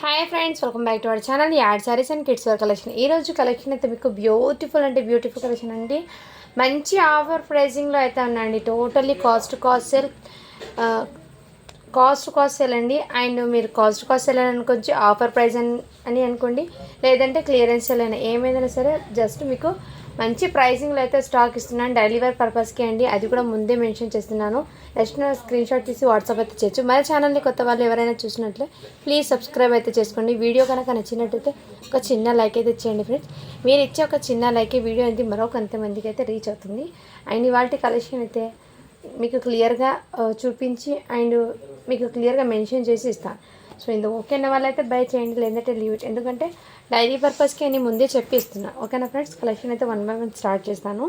Hi friends, welcome back to our channel యాడ్ sarees and kids wear collection. ఈరోజు collection అయితే మీకు beautiful collection అండి. మంచి ఆఫర్ ప్రైజింగ్లో అయితే ఉన్నాయండి. టోటల్లీ కాస్ట్ సేల్ అండి. అండ్ మీరు కాస్ట్ సేల్ అని అనుకోవచ్చు, ఆఫర్ ప్రైస్ అని అనుకోండి, లేదంటే క్లియరెన్స్ సేల్ అయినా ఏమైనా సరే జస్ట్ మీకు మంచి ప్రైజింగ్లో అయితే స్టాక్ ఇస్తున్నాను డైలీ వేర్ పర్పస్కి అండి. అది కూడా ముందే మెన్షన్ చేస్తున్నాను. నెక్స్ట్ స్క్రీన్ షాట్ తీసి వాట్సాప్ అయితే చేయొచ్చు. మన ఛానల్ని కొత్త వాళ్ళు ఎవరైనా చూసినట్లే ప్లీజ్ సబ్స్క్రైబ్ అయితే చేసుకోండి. వీడియో కనుక నచ్చినట్టయితే ఒక చిన్న లైక్ అయితే ఇచ్చేయండి ఫ్రెండ్స్. మీరు ఇచ్చే ఒక చిన్న లైక్ వీడియో అయితే కొంతమందికి అయితే రీచ్ అవుతుంది. అండ్ ఇవాళ కలెక్షన్ అయితే మీకు క్లియర్గా చూపించి అండ్ మీకు క్లియర్గా మెన్షన్ చేసి ఇస్తాను. సో ఇందుకు ఓకే అన్న వాళ్ళైతే బై చేయండి, లేదంటే లీవ్ ఇట్. ఎందుకంటే డైలీ పర్పస్కి అని ముందే చెప్పిస్తున్నా. ఓకేనా ఫ్రెండ్స్, కలెక్షన్ అయితే 1 by 1 స్టార్ట్ చేస్తాను.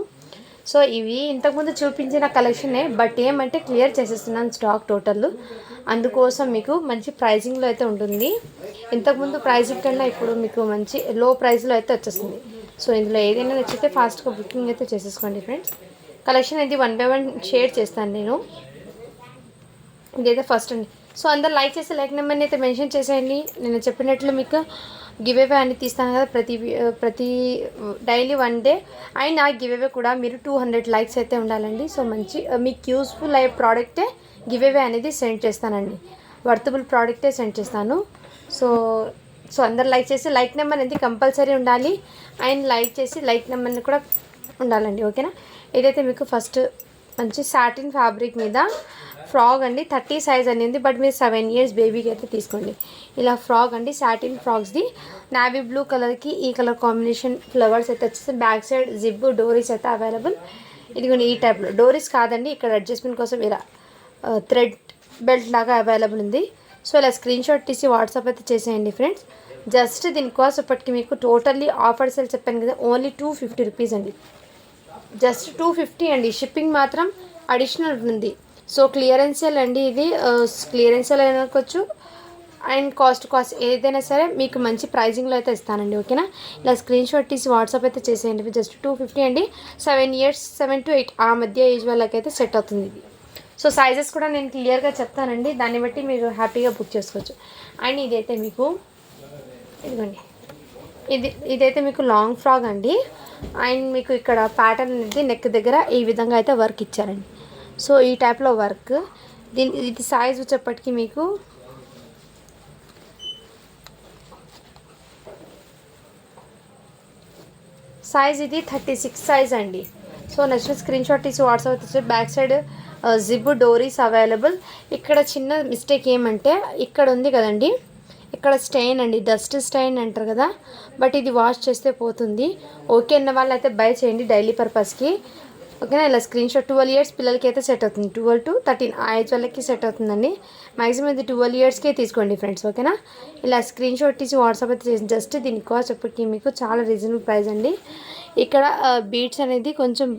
సో ఇవి ఇంతకుముందు చూపించిన కలెక్షనే, బట్ ఏమంటే క్లియర్ చేసేస్తున్నాను స్టాక్ టోటల్. అందుకోసం మీకు మంచి ప్రైజింగ్లో అయితే ఉంటుంది. ఇంతకుముందు ప్రైజింగ్ కన్నా ఇప్పుడు మీకు మంచి లో ప్రైస్లో అయితే వచ్చేస్తుంది. సో ఇందులో ఏదైనా నచ్చితే ఫాస్ట్గా బుకింగ్ అయితే చేసేసుకోండి ఫ్రెండ్స్. కలెక్షన్ అయితే 1 by 1 షేర్ చేస్తాను నేను. ఇదైతే ఫస్ట్ అండి. సో అందరు లైక్ చేసి లైక్ నెంబర్ని అయితే మెన్షన్ చేసేయండి. నేను చెప్పినట్లు మీకు గివ్ అవే అని తీస్తాను కదా ప్రతి డైలీ 1 day. అండ్ ఆ గివ్ అవే కూడా మీరు 200 లైక్స్ అయితే ఉండాలండి. సో మంచి మీకు యూస్ఫుల్ అయ్యే ప్రోడక్టే గివ్ అవే అనేది సెండ్ చేస్తానండి. వర్తబుల్ ప్రోడక్టే సెండ్ చేస్తాను. సో అందరు లైక్ చేసి లైక్ నెంబర్ అనేది కంపల్సరీ ఉండాలి. అండ్ లైక్ చేసి లైక్ నెంబర్ని కూడా ఉండాలండి. ఓకేనా. ఇదైతే మీకు ఫస్ట్ మంచి సాటిన్ ఫ్యాబ్రిక్ మీద ఫ్రాక్ అండి. 30 సైజ్ అనేది, బట్ మీరు 7 years బేబీకి అయితే తీసుకోండి. ఇలా ఫ్రాక్ అండి, సాటిన్ ఫ్రాక్స్ది నావీ బ్లూ కలర్కి ఈ కలర్ కాంబినేషన్ ఫ్లవర్స్ అయితే వచ్చేసి బ్యాక్ సైడ్ జిప్ డోరీస్ అయితే అవైలబుల్. ఇదిగోండి ఈ టైప్లో డోరీస్ కాదండి, ఇక్కడ అడ్జస్ట్మెంట్ కోసం ఇలా థ్రెడ్ బెల్ట్ లాగా అవైలబుల్ ఉంది. సో ఇలా స్క్రీన్ షాట్ తీసి వాట్సాప్ అయితే చేసేయండి ఫ్రెండ్స్. జస్ట్ దీని కాస్ట్ ఇప్పటికి మీకు టోటల్లీ ఆఫర్ సేల్ చెప్పాను కదా, ఓన్లీ 250 రూపీస్ అండి. జస్ట్ 250 అండి. షిప్పింగ్ మాత్రం అడిషనల్ ఉంది. సో క్లియరెన్స్ సేల్ అండి ఇది. క్లియరెన్స్ సేల్ అనుకోవచ్చు అండ్ కాస్ట్ ఏదైనా సరే మీకు మంచి ప్రైజింగ్లో అయితే ఇస్తానండి. ఓకేనా. ఇలా స్క్రీన్ షాట్ తీసి వాట్సాప్ అయితే చేసేయండి. జస్ట్ 250 అండి. 7 years 7 to 8 ఆ మధ్య ఏజ్ వాళ్ళకైతే సెట్ అవుతుంది ఇది. సో సైజెస్ కూడా నేను క్లియర్గా చెప్తానండి, దాన్ని బట్టి మీరు హ్యాపీగా బుక్ చేసుకోవచ్చు. అండ్ ఇదైతే మీకు ఇదిగోండి ఇదైతే మీకు లాంగ్ ఫ్రాక్ అండి. అండ్ మీకు ఇక్కడ ప్యాటర్న్ అనేది నెక్ దగ్గర ఈ విధంగా అయితే వర్క్ ఇచ్చారండి. సో ఈ టైప్లో వర్క్. ఇది సైజ్ వచ్చేప్పటికి మీకు సైజ్ ఇది 36 సైజ్ అండి. సో నెక్స్ట్ స్క్రీన్ షాట్ తీసి వాట్సాప్ వచ్చి బ్యాక్ సైడ్ జిప్ డోరీస్ అవైలబుల్. ఇక్కడ చిన్న మిస్టేక్ ఏమంటే ఇక్కడ ఉంది కదండి, ఇక్కడ స్టెయిన్ అండి, డస్ట్ స్టెయిన్ అంటారు కదా, బట్ ఇది వాష్ చేస్తే పోతుంది. ఓకే అన్న వాళ్ళు అయితే బై చేయండి డైలీ పర్పస్కి. ఓకేనా. ఇలా స్క్రీన్ షాట్ 12 years పిల్లలకి అయితే సెట్ అవుతుంది. 12 to 13 ఆ ఏజ్ వాళ్ళకి సెట్ అవుతుందండి. మ్యాక్సిమం ఇది 12 yearsకే తీసుకోండి ఫ్రెండ్స్. ఓకేనా. ఇలా స్క్రీన్ షాట్ తీసి వాట్సాప్ అయితే చేసి జస్ట్ దీని కాస్ట్ చెప్పి మీకు చాలా రీజనబుల్ ప్రైస్ అండి. ఇక్కడ బీడ్స్ అనేది కొంచెం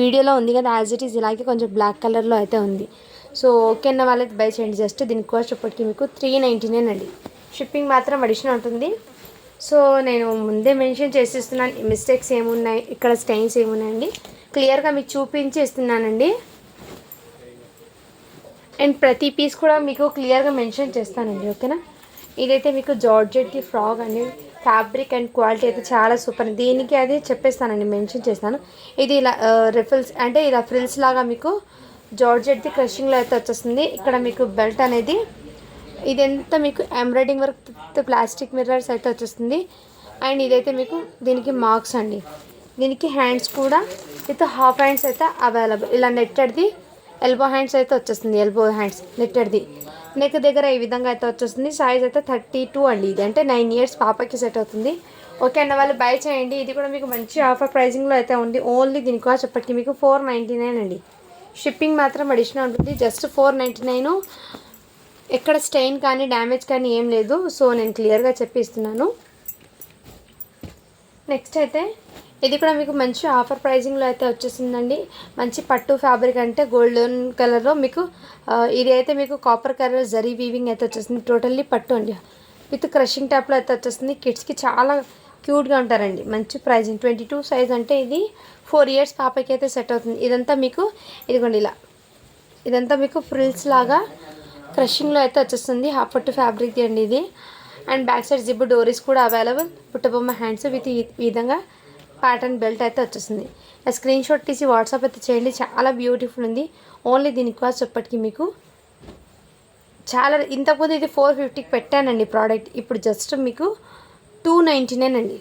వీడియోలో ఉంది కదా, యాజ్ ఇట్ ఈజ్ ఇలాగే కొంచెం బ్లాక్ కలర్లో అయితే ఉంది. సో ఓకే అన్న వాళ్ళైతే బై చేయండి. జస్ట్ దీని కాస్ట్ ఇప్పటికీ మీకు 399 అండి. షిప్పింగ్ మాత్రం అడిషనల్ ఉంటుంది. సో నేను ముందే మెన్షన్ చేసిస్తున్నాను మిస్టేక్స్ ఏమున్నాయి, ఇక్కడ స్టెయిన్స్ ఏమున్నాయండి క్లియర్గా మీకు చూపించి ఇస్తున్నానండి. అండ్ ప్రతి పీస్ కూడా మీకు క్లియర్గా మెన్షన్ చేస్తానండి. ఓకేనా. ఇదైతే మీకు జార్జెట్కి ఫ్రాక్ అండి. ఫ్యాబ్రిక్ అండ్ క్వాలిటీ అయితే చాలా సూపర్. దీనికి అది చెప్పేస్తానండి, మెన్షన్ చేస్తాను. ఇది ఇలా రిఫిల్స్ అంటే ఇలా ఫ్రిల్స్ లాగా మీకు జార్జెట్ది క్రషింగ్లో అయితే వచ్చేస్తుంది. ఇక్కడ మీకు బెల్ట్ అనేది ఇదంతా మీకు ఎంబ్రాయిడింగ్ వర్క్ ప్లాస్టిక్ మిర్రర్స్ అయితే వచ్చేస్తుంది. అండ్ ఇదైతే మీకు దీనికి మార్క్స్ అండి. దీనికి హ్యాండ్స్ కూడా విత్ హాఫ్ హ్యాండ్స్ అయితే అవైలబుల్. ఇలా నెట్టెడ్ది ఎల్బో హ్యాండ్స్ అయితే వచ్చేస్తుంది. ఎల్బో హ్యాండ్స్ నెట్టెడ్ది నెక్ దగ్గర ఈ విధంగా అయితే వచ్చేస్తుంది. సైజ్ అయితే 32 అండి. ఇది అంటే 9 years పాపకి సెట్ అవుతుంది. ఓకే అన్న వాళ్ళు బై చేయండి. ఇది కూడా మీకు మంచి ఆఫర్ ప్రైజింగ్లో అయితే ఉంది. ఓన్లీ దీని కాస్ట్ చెప్పటికి మీకు 499 అండి. షిప్పింగ్ మాత్రం అడిషనల్ ఉంటుంది. జస్ట్ 499. ఎక్కడ స్టెయిన్ కానీ డ్యామేజ్ కానీ ఏం లేదు. సో నేను క్లియర్గా చెప్పిస్తున్నాను. నెక్స్ట్ అయితే ఇది కూడా మీకు మంచి ఆఫర్ ప్రైజింగ్లో అయితే వచ్చేసిందండి. మంచి పట్టు ఫ్యాబ్రిక్ అంటే గోల్డెన్ కలర్లో మీకు ఇది అయితే మీకు కాపర్ కలర్ జరీ వీవింగ్ అయితే వచ్చేసింది. టోటల్లీ పట్టు అండి, విత్ క్రషింగ్ టైప్లో అయితే వచ్చేస్తుంది. కిడ్స్కి చాలా క్యూట్గా ఉంటారండి. మంచి ప్రైజింగ్ 22 సైజ్ అంటే ఇది 4 years పాపకి అయితే సెట్ అవుతుంది. ఇదంతా మీకు ఇదిగోండి ఇలా ఇదంతా మీకు ఫ్రిల్స్ లాగా క్రషింగ్లో అయితే వచ్చేస్తుంది. హాఫ్ పట్టు ఫ్యాబ్రిక్ అండి ఇది. అండ్ బ్యాక్ సైడ్ జిప్ డోరీస్ కూడా అవైలబుల్. పుట్టబొమ్మ హ్యాండ్స్ విత్ ఈ విధంగా ప్యాటర్న్ బెల్ట్ అయితే వచ్చేస్తుంది. స్క్రీన్ షాట్ తీసి వాట్సాప్ అయితే చేయండి. చాలా బ్యూటిఫుల్ ఉంది. ఓన్లీ దీనికి కాస్ట్ చెప్పటికి మీకు చాలా, ఇంతకుముందు ఇది 450కి పెట్టానండి ప్రోడక్ట్. ఇప్పుడు జస్ట్ మీకు 299 అండి.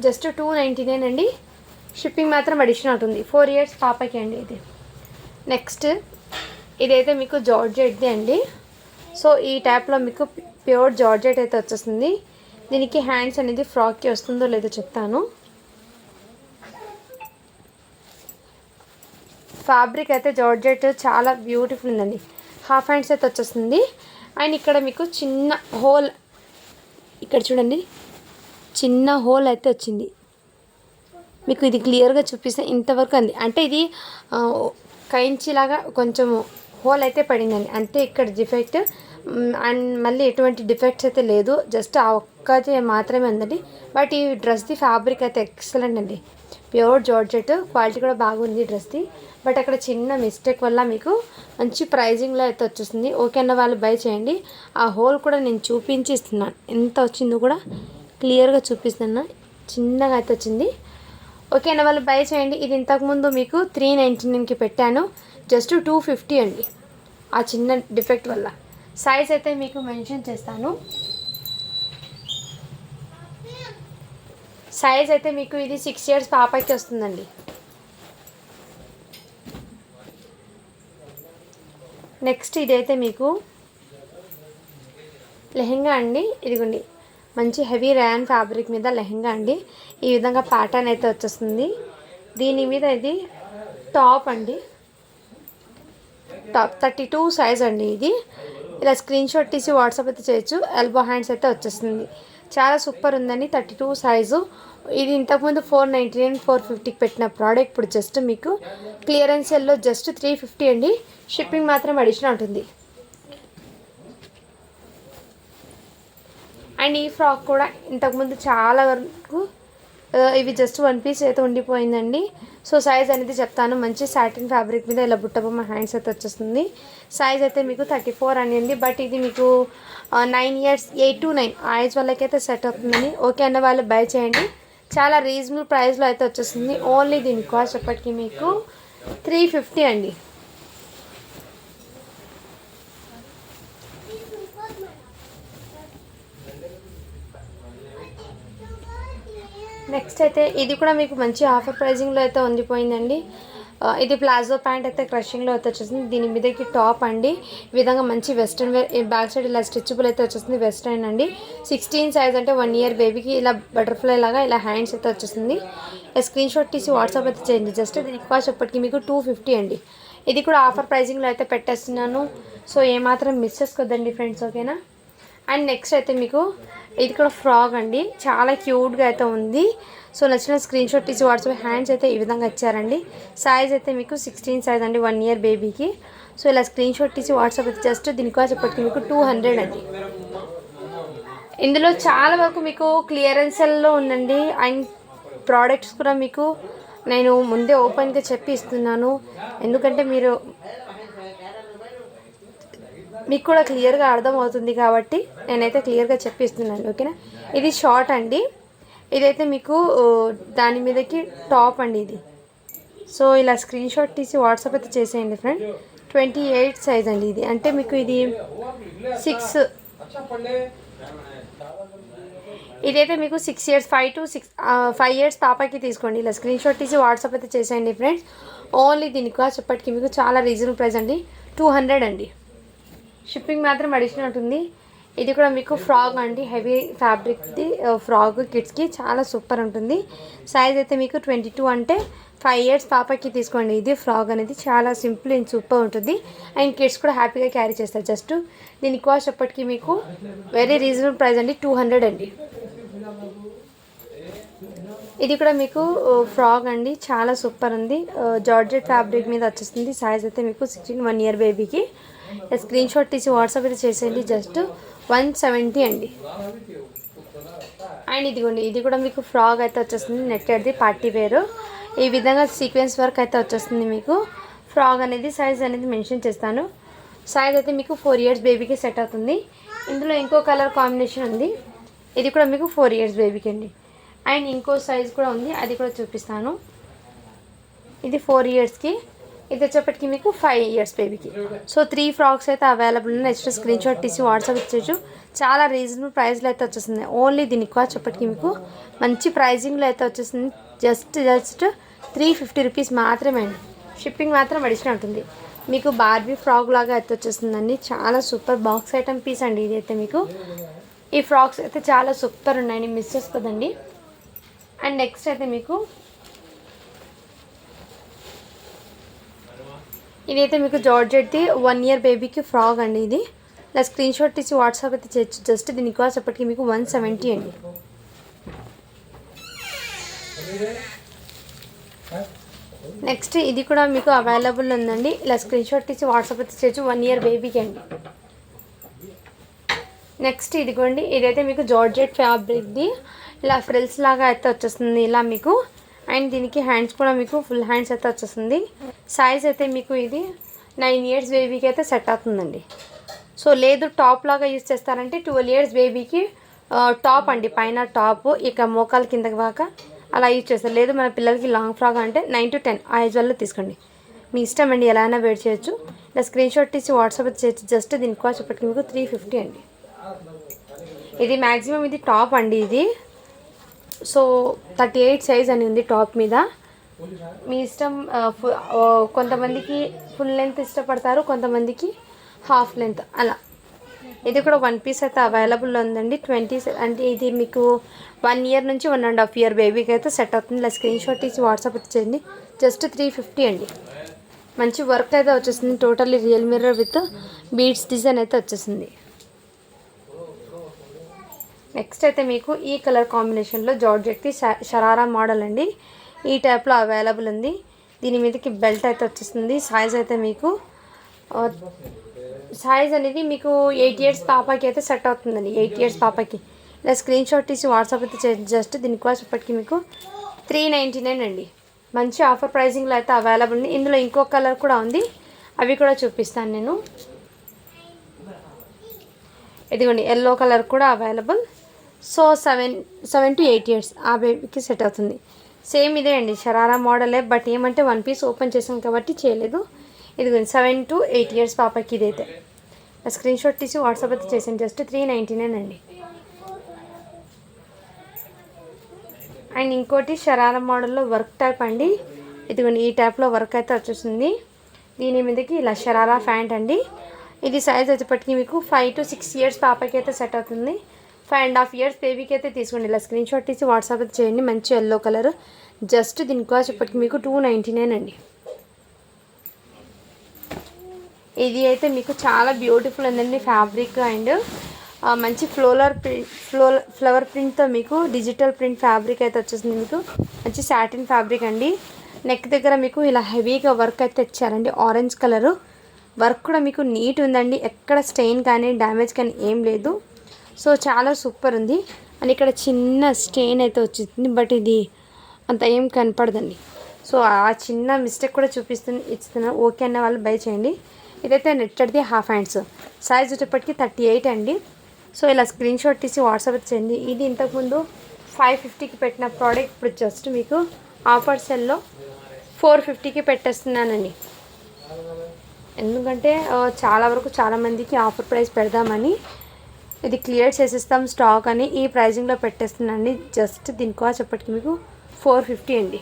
జస్ట్ 299 అండి. షిప్పింగ్ మాత్రం అడిషనల్ ఉంటుంది. 4 ఇయర్స్ పాపకి అండి ఇది. నెక్స్ట్ ఇదైతే మీకు జార్జెట్ది అండి. సో ఈ టైప్లో మీకు ప్యూర్ జార్జెట్ అయితే వచ్చేస్తుంది. దీనికి హ్యాండ్స్ అనేది ఫ్రాక్కి వస్తుందో లేదో చెప్తాను. ఫ్యాబ్రిక్ అయితే జార్జెట్ చాలా బ్యూటిఫుల్ ఉందండి. హాఫ్ హ్యాండ్స్ అయితే వచ్చేస్తుంది. అండ్ ఇక్కడ మీకు చిన్న హోల్, ఇక్కడ చూడండి చిన్న హోల్ అయితే వచ్చింది. మీకు ఇది క్లియర్గా చూపిస్తే ఇంతవరకు అండి. అంటే ఇది కైంచిలాగా కొంచెం హోల్ అయితే పడిందండి. అంతే ఇక్కడ డిఫెక్ట్. అండ్ మళ్ళీ ఎటువంటి డిఫెక్ట్స్ అయితే లేదు. జస్ట్ ఆ ఒక్కటి మాత్రమే ఉందండి. బట్ ఈ డ్రెస్ది ఫ్యాబ్రిక్ అయితే ఎక్సలెంట్ అండి. ప్యూర్ జార్జెట్, క్వాలిటీ కూడా బాగుంది డ్రెస్ది. బట్ అక్కడ చిన్న మిస్టేక్ వల్ల మీకు మంచి ప్రైజింగ్లో అయితే వచ్చేస్తుంది. ఓకే అన్న వాళ్ళు బై చేయండి. ఆ హోల్ కూడా నేను చూపించి ఇస్తున్నాను. ఎంత వచ్చిందో కూడా క్లియర్గా చూపిస్తున్నా. చిన్నగా అయితే వచ్చింది. ఓకే అన్న వాళ్ళు బై చేయండి. ఇది ఇంతకుముందు మీకు 399కి పెట్టాను. జస్ట్ 250 అండి ఆ చిన్న డిఫెక్ట్ వల్ల. సైజ్ అయితే మీకు మెన్షన్ చేస్తాను. సైజ్ అయితే మీకు ఇది 6 ఇయర్స్ పాపకి వస్తుందండి. నెక్స్ట్ ఇదైతే మీకు లెహెంగా అండి. ఇదిగోండి మంచి హెవీ ర్యాన్ ఫ్యాబ్రిక్ మీద లెహెంగా అండి. ఈ విధంగా ప్యాటర్న్ అయితే వచ్చేస్తుంది. దీని మీద ఇది టాప్ అండి. టాప్ 32 సైజ్ అండి ఇది. ఇలా స్క్రీన్ షాట్ తీసి వాట్సాప్ అయితే చేయొచ్చు. ఎల్బో హ్యాండ్స్ అయితే వచ్చేస్తుంది. చాలా సూపర్ ఉందండి. 32 సైజు. ఇది ఇంతకుముందు 499 450కి పెట్టిన ప్రోడక్ట్ ఇప్పుడు జస్ట్ మీకు క్లియరెన్స్ సెల్లో జస్ట్ 350 అండి. షిప్పింగ్ మాత్రం అడిషనల్ ఉంటుంది. అండ్ ఈ ఫ్రాక్ కూడా ఇంతకుముందు చాలా వరకు ఇవి జస్ట్ 1 పీస్ అయితే ఉండిపోయిందండి. సో సైజ్ అనేది చెప్తాను. మంచి సాటిన్ ఫ్యాబ్రిక్ మీద ఇలా బుట్టబొమ్మ హ్యాండ్స్ అయితే వచ్చేస్తుంది. సైజ్ అయితే మీకు 34 అనేది. బట్ ఇది మీకు 9 ఇయర్స్ 8 to 9 ఆ ఏజ్ వాళ్ళకైతే సెట్ అవుతుందని. ఓకే అన్న వాళ్ళు బై చేయండి. చాలా రీజనబుల్ ప్రైస్లో అయితే వచ్చేస్తుంది. ఓన్లీ దీని కాస్ట్ ఎప్పటికీ మీకు 350 అండి. నెక్స్ట్ అయితే ఇది కూడా మీకు మంచి ఆఫర్ ప్రైజింగ్లో అయితే ఉండిపోయిందండి. ఇది ప్లాజో ప్యాంట్ అయితే క్రషింగ్లో అయితే వచ్చేసింది. దీని మీదకి టాప్ అండి. ఈ విధంగా మంచి వెస్ట్రన్ వేర్, బ్యాక్ సైడ్ ఇలా స్ట్రెచబుల్ అయితే వచ్చేస్తుంది. వెస్ట్రన్ అండి. 16 సైజ్ అంటే 1 ఇయర్ బేబీకి ఇలా బటర్ఫ్లై లాగా ఇలా హ్యాండ్స్ అయితే వచ్చేస్తుంది. స్క్రీన్ షాట్ తీసి వాట్సాప్ అయితే చేయండి. జస్ట్ దీని కాస్ట్ ఎప్పటికీ మీకు 250 అండి. ఇది కూడా ఆఫర్ ప్రైజింగ్లో అయితే పెట్టేస్తున్నాను. సో ఏమాత్రం మిస్ చేసుకోద్దండి ఫ్రెండ్స్, ఓకేనా. అండ్ నెక్స్ట్ అయితే మీకు ఇది కూడా ఫ్రాక్ అండి. చాలా క్యూట్గా అయితే ఉంది. సో నచ్చిన స్క్రీన్ షాట్ తీసి వాట్సాప్. హ్యాండ్స్ అయితే ఈ విధంగా ఇచ్చారండి. సైజ్ అయితే మీకు 16 సైజ్ అండి 1 ఇయర్ బేబీకి. సో ఇలా స్క్రీన్ షాట్ తీసి వాట్సాప్ అయితే జస్ట్ దీని కాస్ట్ ఎప్పటికీ మీకు 200 అండి. ఇందులో చాలా వరకు మీకు క్లియరెన్స్లో ఉందండి. అండ్ ప్రోడక్ట్స్ కూడా మీకు నేను ముందే ఓపెన్గా చెప్పి ఇస్తున్నాను. ఎందుకంటే మీకు కూడా క్లియర్గా అర్థమవుతుంది కాబట్టి నేనైతే క్లియర్గా చెప్పిస్తున్నాను, ఓకేనా. ఇది షార్ట్ అండి. ఇదైతే మీకు దాని మీదకి టాప్ అండి ఇది. సో ఇలా స్క్రీన్ షాట్ తీసి వాట్సాప్ అయితే చేసేయండి ఫ్రెండ్. 28 సైజ్ అండి ఇది. అంటే మీకు ఇది 6, ఇదైతే మీకు 6 ఇయర్స్ 5 ఇయర్స్ పాపకి తీసుకోండి. ఇలా స్క్రీన్ షాట్ తీసి వాట్సాప్ అయితే చేసేయండి ఫ్రెండ్స్. ఓన్లీ దీని కాస్ట్ ఎప్పటికీ మీకు చాలా రీజనబుల్ ప్రైస్ అండి. 200 అండి. షిప్పింగ్ మాత్రం అడిషనల్ ఉంటుంది. ఇది కూడా మీకు ఫ్రాక్ అండి. హెవీ ఫ్యాబ్రిక్ది ఫ్రాక్ కిడ్స్కి చాలా సూపర్ ఉంటుంది. సైజ్ అయితే మీకు 22 అంటే 5 ఇయర్స్ పాపకి తీసుకోండి. ఇది ఫ్రాక్ అనేది చాలా సింపుల్ అండ్ సూపర్ ఉంటుంది. అండ్ కిడ్స్ కూడా హ్యాపీగా క్యారీ చేస్తారు. జస్ట్ దీని కాస్ట్ ఎప్పటికీ మీకు వెరీ రీజనబుల్ ప్రైస్ అండి. 200 అండి. ఇది కూడా మీకు ఫ్రాక్ అండి. చాలా సూపర్ ఉంది. జార్జెట్ ఫ్యాబ్రిక్ మీద వచ్చేస్తుంది. సైజ్ అయితే మీకు 16 1 ఇయర్ బేబీకి. స్క్రీన్ షాట్ తీసి వాట్సాప్ అయితే చేసేయండి. జస్ట్ 170 అండి. అండ్ ఇదిగోండి, ఇది కూడా మీకు ఫ్రాక్ అయితే వచ్చేస్తుంది. నెట్టెడ్ది పార్టీ వేరు. ఈ విధంగా సీక్వెన్స్ వర్క్ అయితే వచ్చేస్తుంది మీకు. ఫ్రాక్ అనేది సైజ్ అనేది మెన్షన్ చేస్తాను. సైజ్ అయితే మీకు 4 ఇయర్స్ బేబీకి సెట్ అవుతుంది. ఇందులో ఇంకో కలర్ కాంబినేషన్ ఉంది, ఇది కూడా మీకు 4 ఇయర్స్ బేబీకి అండి. అండ్ ఇంకో సైజ్ కూడా ఉంది, అది కూడా చూపిస్తాను. ఇది 4 ఇయర్స్కి, ఇది వచ్చేప్పటికి మీకు 5 ఇయర్స్ బేబీకి. సో 3 ఫ్రాక్స్ అయితే అవైలబుల్ ఉన్నాయి. నెక్స్ట్ స్క్రీన్ షాట్ తీసి వాట్సాప్ ఇచ్చేయచ్చు. చాలా రీజనబుల్ ప్రైస్లో అయితే వచ్చేస్తుంది. ఓన్లీ దీనికి వచ్చేప్పటికి మీకు మంచి ప్రైజింగ్లో అయితే వచ్చేస్తుంది. జస్ట్ 350 రూపీస్ మాత్రమే అండి. షిప్పింగ్ మాత్రం అడిషనల్ ఉంటుంది. మీకు బార్బీ ఫ్రాక్ లాగా అయితే వచ్చేస్తుందండి. చాలా సూపర్ బాక్స్ ఐటమ్ పీస్ అండి ఇది అయితే. మీకు ఈ ఫ్రాక్స్ అయితే చాలా సూపర్ ఉన్నాయండి, మిస్ చేసుకోదండి. అండ్ నెక్స్ట్ అయితే మీకు ఇదైతే మీకు జార్జెట్ది 1 ఇయర్ బేబీకి ఫ్రాక్ అండి. ఇది ఇలా స్క్రీన్ షాట్ తీసి వాట్సాప్ అయితే చేయొచ్చు. జస్ట్ దీనికి కాస్ట్ అప్పటికి మీకు 170 అండి. నెక్స్ట్ ఇది కూడా మీకు అవైలబుల్ ఉందండి. ఇలా స్క్రీన్ షాట్ తీసి వాట్సాప్ అయితే చేయొచ్చు. 1 ఇయర్ బేబీకి అండి. నెక్స్ట్ ఇదిగోండి, ఇదైతే మీకు జార్జెట్ ఫ్యాబ్రిక్ది ఇలా ఫ్రిల్స్ లాగా అయితే వచ్చేస్తుంది ఇలా మీకు. అండ్ దీనికి హ్యాండ్స్ కూడా మీకు ఫుల్ హ్యాండ్స్ అయితే వచ్చేస్తుంది. సైజ్ అయితే మీకు ఇది 9 ఇయర్స్ బేబీకి అయితే సెట్ అవుతుందండి. సో లేదు టాప్ లాగా యూజ్ చేస్తారంటే 12 ఇయర్స్ బేబీకి టాప్ అండి, పైన టాప్ ఇక మోకాల కిందకి బాగా అలా యూజ్ చేస్తారు. లేదు మన పిల్లలకి లాంగ్ ఫ్రాక్ అంటే 9 to 10 ఆ ఏజ్ వల్ల తీసుకోండి, మీ ఇష్టం అండి, ఎలా అయినా వేర్ చేయొచ్చు. ఇలా స్క్రీన్ షాట్ తీసి వాట్సాప్ చేయొచ్చు. జస్ట్ దీనికి కాస్ట్ ఇప్పటికి మీకు 350 అండి. ఇది మ్యాక్సిమం ఇది టాప్ అండి ఇది. సో 38 సైజ్ అని ఉంది టాప్ మీద, మీ ఇష్టం. కొంతమందికి ఫుల్ లెంత్ ఇష్టపడతారు, కొంతమందికి హాఫ్ లెంత్ అలా. ఇది కూడా 1 పీస్ అయితే అవైలబుల్ ఉందండి. 20 అంటే ఇది మీకు 1 ఇయర్ నుంచి 1.5 ఇయర్ బేబీకి అయితే సెట్ అవుతుంది. ఇలా స్క్రీన్ షాట్ తీసి వాట్సాప్ ఇచ్చేయండి. జస్ట్ 350 అండి. మంచి వర్క్ అయితే వచ్చేసింది. Totally real mirror with beads design అయితే వచ్చేసింది. నెక్స్ట్ అయితే మీకు ఈ కలర్ కాంబినేషన్లో జార్జెట్కి షరారా మోడల్ అండి. ఈ టైప్లో అవైలబుల్ ఉంది. దీని మీదకి బెల్ట్ అయితే వచ్చేస్తుంది. సైజ్ అయితే మీకు సైజ్ అనేది మీకు 8 ఇయర్స్ పాపకి అయితే సెట్ అవుతుందండి. 8 ఇయర్స్ పాపకి. ఇలా స్క్రీన్ షాట్ తీసి వాట్సాప్ అయితే జస్ట్ దీని కాస్ట్ ఇప్పటికి మీకు 399 అండి. మంచి ఆఫర్ ప్రైజింగ్లో అయితే అవైలబుల్ ఉంది. ఇందులో ఇంకో కలర్ కూడా ఉంది, అవి కూడా చూపిస్తాను నేను. ఇదిగోండి ఎల్లో కలర్ కూడా అవైలబుల్. సో 7 to 8 ఇయర్స్ ఆ బేబీకి సెట్ అవుతుంది. సేమ్ ఇదే అండి, షరారా మోడలే, బట్ ఏమంటే 1 పీస్ ఓపెన్ చేసాం కాబట్టి చేయలేదు. ఇదిగోండి 7 to 8 ఇయర్స్ పాపకి ఇదైతే. స్క్రీన్ షాట్ తీసి వాట్సాప్ అయితే చేసాను. జస్ట్ 399 అండి. అండ్ ఇంకోటి షరారా మోడల్లో వర్క్ టైప్ అండి. ఇదిగోండి ఈ టైప్లో వర్క్ అయితే వచ్చేస్తుంది. దీని మీదకి ఇలా షరారా ప్యాంట్ అండి. ఇది సైజ్ వచ్చేప్పటికి మీకు 5 to 6 ఇయర్స్ పాపకి అయితే సెట్ అవుతుంది. 5.5 ఇయర్స్ బేబీకి అయితే తీసుకోండి. ఇలా స్క్రీన్ షాట్ తీసి వాట్సాప్ అయితే చేయండి. మంచి ఎల్లో కలర్. జస్ట్ దీని కాస్ట్ ఇప్పటికి మీకు 299 అండి. ఇది అయితే మీకు చాలా బ్యూటిఫుల్ ఉందండి ఫ్యాబ్రిక్. అండ్ మంచి ఫ్లవర్ ప్రింట్తో మీకు డిజిటల్ ప్రింట్ ఫ్యాబ్రిక్ అయితే వచ్చేసింది. మీకు మంచి సాటిన్ ఫ్యాబ్రిక్ అండి. నెక్ దగ్గర మీకు ఇలా హెవీగా వర్క్ అయితే ఇచ్చారండి. ఆరెంజ్ కలరు వర్క్ కూడా మీకు నీట్ ఉందండి. ఎక్కడ స్టెయిన్ కానీ డ్యామేజ్ కానీ ఏం లేదు. సో చాలా సూపర్ ఉంది. అండ్ ఇక్కడ చిన్న స్టెయిన్ అయితే వచ్చింది, బట్ ఇది అంత ఏం కనపడదండి. సో ఆ చిన్న మిస్టేక్ కూడా ఇస్తున్నాను. ఓకే అన్న వాళ్ళు బై చేయండి. ఇదైతే నెట్టెడ్ది హాఫ్ హ్యాండ్స్. సైజ్ వచ్చేప్పటికి 38 అండి. సో ఇలా స్క్రీన్ షాట్ తీసి వాట్సాప్ చేయండి. ఇది ఇంతకుముందు 550కి పెట్టిన ప్రోడక్ట్ ఇప్పుడు జస్ట్ మీకు ఆఫర్ సెల్లో 450కి పెట్టేస్తున్నానండి. ఎందుకంటే చాలా వరకు చాలామందికి ఆఫర్ ప్రైస్ పెడదామని ఇది క్లియర్ చేసిస్తాం స్టాక్ అని ఈ ప్రైజింగ్లో పెట్టేస్తున్నాండి. జస్ట్ దీని కాస్ట్ ఎప్పటికి మీకు 450 అండి.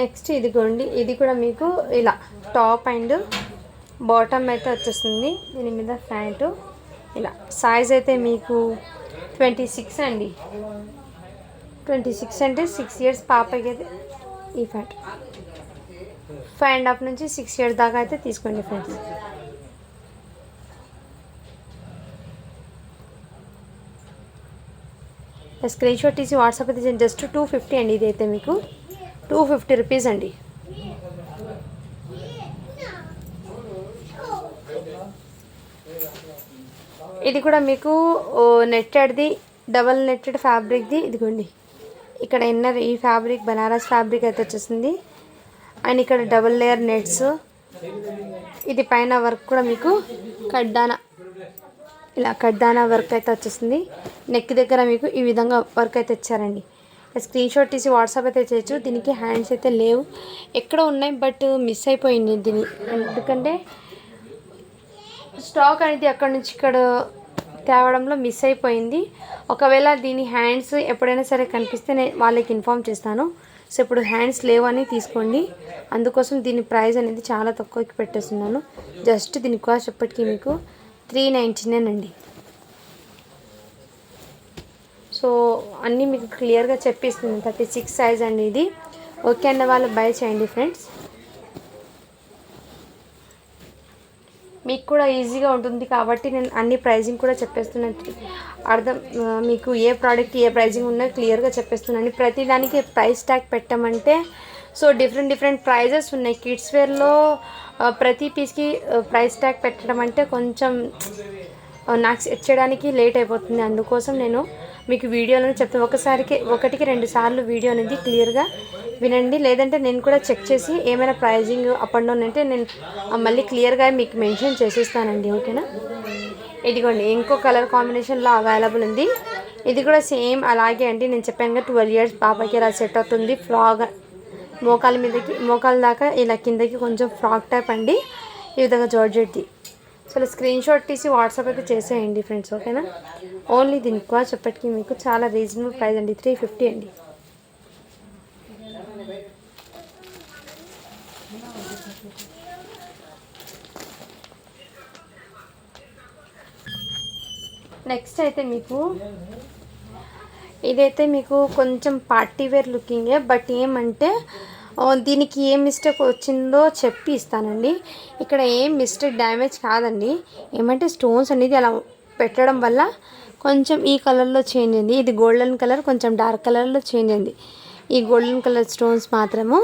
నెక్స్ట్ ఇదిగోండి, ఇది కూడా మీకు ఇలా టాప్ అండ్ బాటమ్ అయితే వచ్చేస్తుంది. దీని మీద ప్యాంటు ఇలా. సైజ్ అయితే మీకు 26 అండి. 26 అంటే 6 ఇయర్స్ పాపకి అయితే ఈ ప్యాంట్. 5.5 నుంచి 6 ఇయర్స్ దాకా అయితే తీసుకోండి ఫ్రెండ్స్. స్క్రీన్ షాట్ తీసి వాట్సాప్ అయితే జస్ట్ 250 అండి. ఇదైతే మీకు 250 రూపీస్ అండి. ఇది కూడా మీకు నెట్టెడ్ది డబల్ నెట్టెడ్ ఫ్యాబ్రిక్ది. ఇదిగోండి ఇక్కడ ఇన్నర్ ఈ ఫ్యాబ్రిక్ బనారస్ ఫ్యాబ్రిక్ అయితే వచ్చేసింది. అండ్ ఇక్కడ డబుల్ లేయర్ నెట్స్. ఇది పైన వర్క్ కూడా మీకు కడ్దానా వర్క్ అయితే వచ్చేస్తుంది. నెక్ దగ్గర మీకు ఈ విధంగా వర్క్ అయితే ఇచ్చారండి. స్క్రీన్ షాట్ తీసి వాట్సాప్ అయితే చేయొచ్చు. దీనికి హ్యాండ్స్ అయితే లేవు, ఎక్కడ ఉన్నాయి బట్ మిస్ అయిపోయింది దీని, ఎందుకంటే స్టాక్ అనేది అక్కడ నుంచి ఇక్కడ తేవడంలో మిస్ అయిపోయింది. ఒకవేళ దీని హ్యాండ్స్ ఎప్పుడైనా సరే కనిపిస్తే నేను వాళ్ళకి ఇన్ఫామ్ చేస్తాను. సో ఇప్పుడు హ్యాండ్స్ లేవని తీసుకోండి, అందుకోసం దీని ప్రైస్ అనేది చాలా తక్కువకి పెట్టేస్తున్నాను. జస్ట్ దీని కాస్ట్ ఎప్పటికీ మీకు 399 అండి. సో అన్నీ మీకు క్లియర్గా చెప్పిస్తుంది. 36 సైజ్ అండి ఇది. ఓకే అన్న వాళ్ళు బై చేయండి ఫ్రెండ్స్, మీకు కూడా ఈజీగా ఉంటుంది కాబట్టి నేను అన్ని ప్రైజింగ్ కూడా చెప్పేస్తున్నాను. మీకు ఏ ప్రోడక్ట్ ఏ ప్రైజింగ్ ఉన్నా క్లియర్గా చెప్పేస్తున్నాను. ప్రతి దానికి ప్రైస్ ట్యాగ్ పెట్టమంటే సో డిఫరెంట్ ప్రైజెస్ ఉన్నాయి. కిడ్స్ వేర్లో ప్రతి పీస్కి ప్రైస్ ట్యాగ్ పెట్టడం అంటే కొంచెం నాకు సెట్ చేయడానికి లేట్ అయిపోతుంది. అందుకోసం నేను మీకు వీడియోలో చెప్తాను. ఒకటికి 2 సార్లు వీడియో అనేది క్లియర్గా వినండి, లేదంటే నేను కూడా చెక్ చేసి ఏమైనా ప్రైజింగ్ అప్ అండ్ డౌన్ అంటే నేను మళ్ళీ క్లియర్గా మీకు మెన్షన్ చేసేస్తానండి. ఓకేనా? ఇదిగోండి ఇంకో కలర్ కాంబినేషన్లో అవైలబుల్ ఉంది. ఇది కూడా సేమ్ అలాగే అండి. నేను చెప్పాను కదా 12 ఇయర్స్ పాపకి ఇలా సెట్ అవుతుంది. ఫ్రాక్ మోకాల దాకా ఇలా కిందకి కొంచెం ఫ్రాక్ టైప్ అండి, ఈ విధంగా జార్జెట్ది. సో స్క్రీన్ షాట్ తీసి వాట్సాప్ అయితే చేసేయండి ఫ్రెండ్స్. ఓకేనా? ఓన్లీ దీనికి కూడా చెప్పటికి మీకు చాలా రీజనబుల్ ప్రైస్ అండి, 350 అండి. నెక్స్ట్ అయితే మీకు ఇదైతే మీకు కొంచెం పార్టీ వేర్ లుకింగే, బట్ ఏమంటే దీనికి ఏం మిస్టేక్ వచ్చిందో చెప్పి ఇస్తానండి. ఇక్కడ ఏం మిస్టేక్ డ్యామేజ్ కాదండి, ఏమంటే స్టోన్స్ అనేది అలా పెట్టడం వల్ల కొంచెం ఈ కలర్లో చేంజ్ అయింది. ఇది గోల్డెన్ కలర్, కొంచెం డార్క్ కలర్లో చేంజ్ అయింది. ఈ గోల్డెన్ కలర్ స్టోన్స్ మాత్రము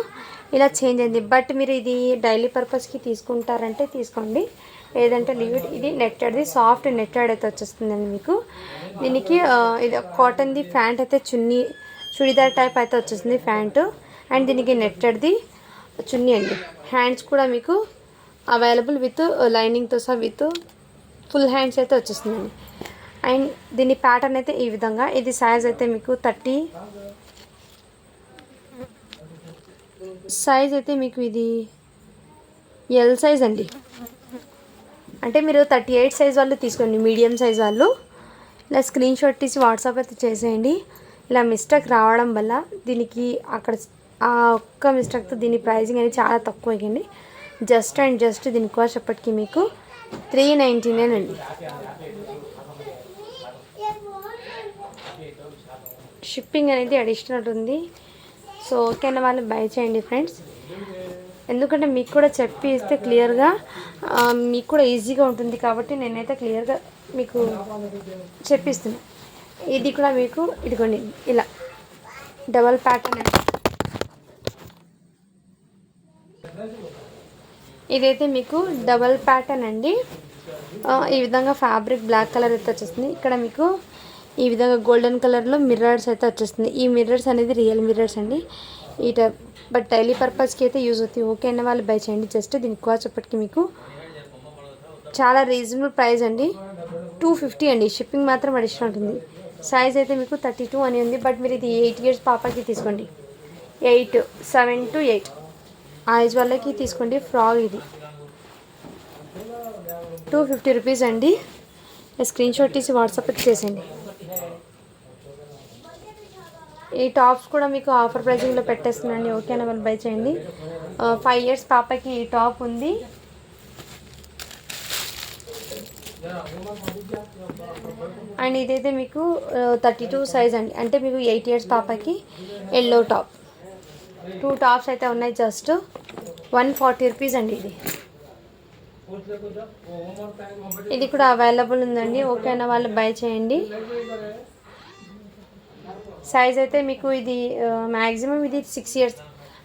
ఇలా చేంజ్ అయింది. బట్ మీరు ఇది డైలీ పర్పస్కి తీసుకుంటారంటే తీసుకోండి, లేదంటే లీవ్ ఇట్. ఇది నెట్టెడ్ది, సాఫ్ట్ నెట్టెడ్ అయితే వచ్చేస్తుందండి మీకు. దీనికి ఇది కాటన్ది ప్యాంట్ అయితే చుడిదార్ టైప్ అయితే వచ్చేస్తుంది ప్యాంటు, అండ్ దీనికి నెట్టెడ్ది చున్నీ అండి. హ్యాండ్స్ కూడా మీకు అవైలబుల్ విత్ లైనింగ్తో సహా విత్ ఫుల్ హ్యాండ్స్ అయితే వచ్చేస్తుందండి. అండ్ దీని ప్యాటర్న్ అయితే ఈ విధంగా. ఇది సైజ్ అయితే మీకు 30 సైజ్ అయితే మీకు ఇది ఎల్ సైజ్ అండి. అంటే మీరు 38 సైజ్ వాళ్ళు తీసుకోండి, మీడియం సైజ్ వాళ్ళు. ఇలా స్క్రీన్ షాట్ తీసి వాట్సాప్ అయితే చేసేయండి. ఇలా మిస్టేక్ రావడం వల్ల దీనికి అక్కడ ఆ ఒక్క మిస్టేక్తో దీని ప్రైజింగ్ అనేది చాలా తక్కువ అయ్యింది. జస్ట్ దీని కాస్ట్ ఎప్పటికీ మీకు 399 అండి. షిప్పింగ్ అనేది అడిషనల్ ఉంది. సో ఓకే అన్న వాళ్ళు బై చేయండి ఫ్రెండ్స్, ఎందుకంటే మీకు కూడా చెప్పి ఇస్తే క్లియర్గా మీకు కూడా ఈజీగా ఉంటుంది కాబట్టి నేనైతే క్లియర్గా మీకు చెప్పిస్తున్నాను. ఇది కూడా మీకు ఇదిగోండి ఇలా డబల్ ప్యాటర్న్ అండి. ఇదైతే మీకు డబల్ ప్యాటర్న్ అండి. ఈ విధంగా ఫ్యాబ్రిక్ బ్లాక్ కలర్ అయితే వచ్చేస్తుంది. ఇక్కడ మీకు ఈ విధంగా గోల్డెన్ కలర్లో మిర్రర్స్ అయితే వచ్చేస్తుంది. ఈ మిర్రర్స్ అనేది రియల్ మిర్రర్స్ అండి. ఈ టైప్ బట్ డైలీ పర్పస్కి అయితే యూజ్ అవుతాయి. ఓకే అన్న వాళ్ళు బై చేయండి. జస్ట్ దీనికి కాస్ట్ చెప్పటికి మీకు చాలా రీజనబుల్ ప్రైస్ అండి, 250 అండి. షిప్పింగ్ మాత్రం అడిషనల్ ఉంటుంది. సైజ్ అయితే మీకు 32 అని ఉంది, బట్ మీరు ఇది 8 ఇయర్స్ పాపకి తీసుకోండి. 7 to 8 ఆ ఏజ్ వాళ్ళకి తీసుకోండి. ఫ్రాక్ ఇది 250 రూపీస్ అండి. స్క్రీన్ షాట్ తీసి వాట్సాప్ చేసేయండి. ఈ టాప్స్ కూడా మీకు ఆఫర్ ప్రైజింగ్లో పెట్టేస్తున్నాండి. ఓకేనా? వాళ్ళు బై చేయండి. 5 ఇయర్స్ పాపకి ఈ టాప్ ఉంది. అండ్ ఇదైతే మీకు 32 సైజ్ అండి, అంటే మీకు 8 ఇయర్స్ పాపకి ఎల్లో టాప్. 2 టాప్స్ అయితే ఉన్నాయి. జస్ట్ 140 రూపీస్ అండి. ఇది కూడా అవైలబుల్ ఉందండి. ఓకేనా? వాళ్ళు బై చేయండి. సైజ్ అయితే మీకు ఇది మ్యాక్సిమం ఇది 6 ఇయర్స్,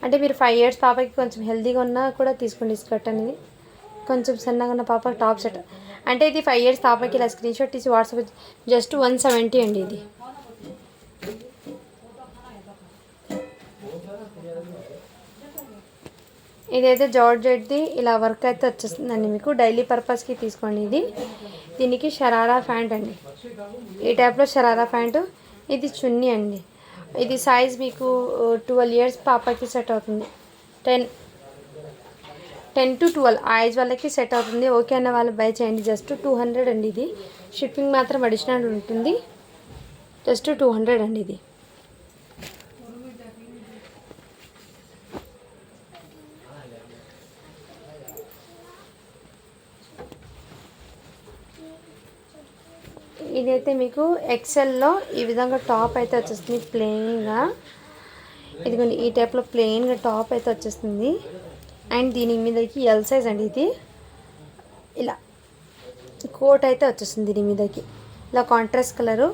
అంటే మీరు 5 ఇయర్స్ పాపకి కొంచెం హెల్తీగా ఉన్నా కూడా తీసుకోండి. స్కర్ట్ అనేది కొంచెం సన్నగా ఉన్న పాపకి టాప్ సెట్, అంటే ఇది 5 ఇయర్స్ పాపకి ఇలా స్క్రీన్ షాట్ తీసి వాట్సాప్ జస్ట్ 170 అండి. ఇది ఇదైతే జార్జెట్ది ఇలా వర్క్ అయితే వచ్చేస్తుందండి. మీకు డైలీ పర్పస్కి తీసుకోండి. దీనికి షరారా ప్యాంట్ అండి. ఈ టైప్లో షరారా ప్యాంటు. ఇది చున్నీ అండి. ఇది సైజ్ మీకు 12 ఇయర్స్ పాపకి సెట్ అవుతుంది. 10 to 12 ఆ ఏజ్ వాళ్ళకి సెట్ అవుతుంది. ఓకే అన్న వాళ్ళు బై చేయండి. జస్ట్ 200 అండి. ఇది షిప్పింగ్ మాత్రం అడిషనల్ ఉంటుంది. జస్ట్ 200 అండి. ఇదైతే మీకు ఎక్సెల్లో ఈ విధంగా టాప్ అయితే వచ్చేస్తుంది ప్లెయిన్గా. ఇదిగోండి ఈ టైప్లో ప్లెయిన్గా టాప్ అయితే వచ్చేస్తుంది. అండ్ దీని మీదకి ఎల్ సైజ్ అండి. ఇది ఇలా కోట్ అయితే వచ్చేస్తుంది. దీని మీదకి ఇలా కాంట్రాస్ట్ కలరు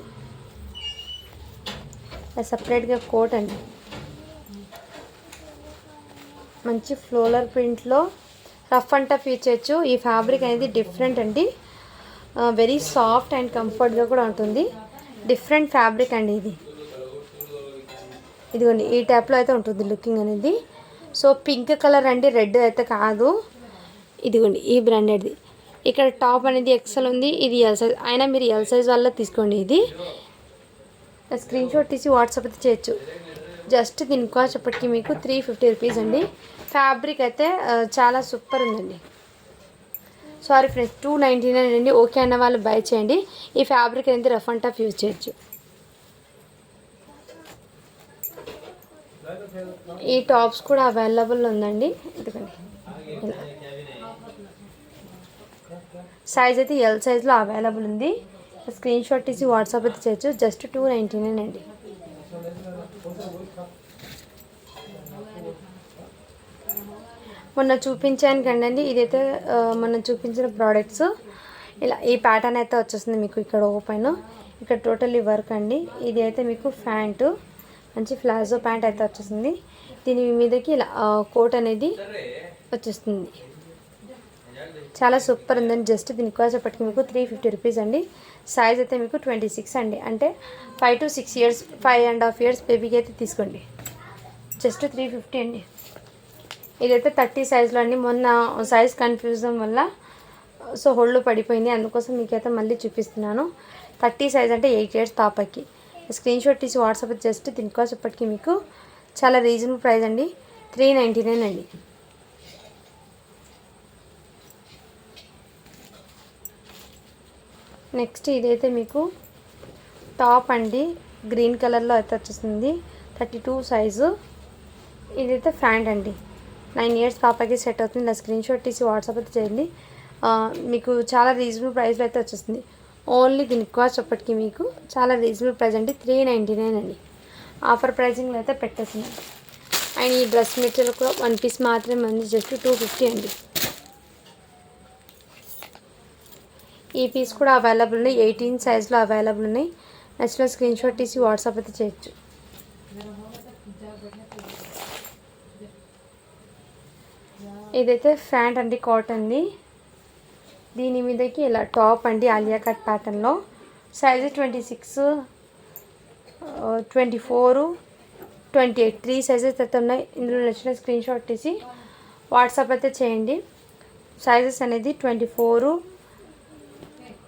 సపరేట్గా కోట్ అండి. మంచి ఫ్లోరల్ ప్రింట్లో రఫ్ అండ్ టఫ్ యూజ్ చేయొచ్చు. ఈ ఫ్యాబ్రిక్ అనేది డిఫరెంట్ అండి. వెరీ సాఫ్ట్ అండ్ కంఫర్ట్గా కూడా ఉంటుంది. డిఫరెంట్ ఫ్యాబ్రిక్ అండి ఇది. ఇదిగోండి ఈ టైప్లో అయితే ఉంటుంది లుకింగ్ అనేది. సో పింక్ కలర్ అండి, రెడ్ అయితే కాదు. ఇదిగోండి ఈ బ్రాండెడ్ది. ఇక్కడ టాప్ అనేది ఎక్సెల్ ఉంది. ఇది ఎల్ సైజ్. అయినా మీరు ఎల్ సైజ్ వల్ల తీసుకోండి. ఇది స్క్రీన్ షాట్ తీసి వాట్సాప్ అయితే చేయొచ్చు. జస్ట్ దీని కాస్ట్ ఇప్పటికి మీకు 350 రూపీస్ అండి. ఫ్యాబ్రిక్ అయితే చాలా సూపర్ ఉందండి. సారీ ఫ్రెండ్స్, 299 అండి. ఓకే అన్న వాళ్ళు బై చేయండి. ఈ ఫ్యాబ్రిక్ అనేది రఫ్ అండ్ టఫ్ యూజ్ చేయొచ్చు. ఈ టాప్స్ కూడా అవైలబుల్ ఉందండి. ఎందుకండి ఇలా సైజ్ అయితే ఎల్ సైజ్లో అవైలబుల్ ఉంది. స్క్రీన్ షాట్ తీసి వాట్సాప్ అయితే చేయొచ్చు. జస్ట్ 299 అండి. మొన్న చూపించాను కండి. ఇదైతే మొన్న చూపించిన ప్రోడక్ట్స్ ఇలా ఈ ప్యాటర్న్ అయితే వచ్చేస్తుంది మీకు. ఇక్కడ ఓపెన్, ఇక్కడ టోటల్లీ వర్క్ అండి. ఇది అయితే మీకు ప్యాంటు, మంచి ప్లాజో ప్యాంట్ అయితే వచ్చేస్తుంది. దీని మీదకి ఇలా కోట్ అనేది వచ్చేస్తుంది. చాలా సూపర్ ఉందండి. జస్ట్ దీని కాస్ట్ ఇప్పటికి మీకు 350 రూపీస్ అండి. సైజ్ అయితే మీకు 26 అండి. అంటే 5 to 6 ఇయర్స్, 5.5 ఇయర్స్ బేబీకి అయితే తీసుకోండి. జస్ట్ 350 అండి. ఇదైతే 30 సైజులో అండి. మొన్న సైజ్ కన్ఫ్యూజన్ వల్ల సో హోల్డ్ పడిపోయింది. అందుకోసం మీకైతే మళ్ళీ చూపిస్తున్నాను. 30 సైజ్ అంటే 8 ఇయర్స్ పాపకి. స్క్రీన్ షాట్ తీసి వాట్సాప్ జస్ట్ దీని కాస్ట్ ఇప్పటికి మీకు చాలా రీజనబుల్ ప్రైస్ అండి. 399 అండి. నెక్స్ట్ ఇదైతే మీకు టాప్ అండి. గ్రీన్ కలర్లో అయితే వచ్చేస్తుంది. 32 సైజు. ఇదైతే ప్యాంట్ అండి. 9 ఇయర్స్ పాపకి సెట్ అవుతుంది. ఇలా స్క్రీన్ షాట్ తీసి వాట్సాప్ అయితే చేయండి. మీకు చాలా రీజనబుల్ ప్రైస్లో అయితే వచ్చేస్తుంది. ఓన్లీ దీని కాస్ట్ అప్పటికి మీకు చాలా రీజనబుల్ ప్రైస్ అండి. 399 అండి. ఆఫర్ ప్రైజింగ్లో అయితే పెట్టేస్తున్నాను. అండ్ ఈ డ్రెస్ మెటీరియల్ కూడా 1 పీస్ మాత్రమే ఉంది. జస్ట్ 250 అండి. ఈ పీస్ కూడా అవైలబుల్ ఉన్నాయి. 18 సైజ్లో అవైలబుల్ ఉన్నాయి. నచ్చిన స్క్రీన్ షాట్ తీసి వాట్సాప్ అయితే చేయొచ్చు. ఇదైతే ప్యాంట్ అండి, కాటన్ది. దీని మీదకి ఇలా టాప్ అండి, ఆలియా కట్ ప్యాటర్న్లో. సైజు 26, 24, 28 3 సైజెస్ అయితే ఉన్నాయి. ఇందులో నచ్చిన స్క్రీన్ షాట్ తీసి వాట్సాప్ అయితే చేయండి. సైజెస్ అనేది 24,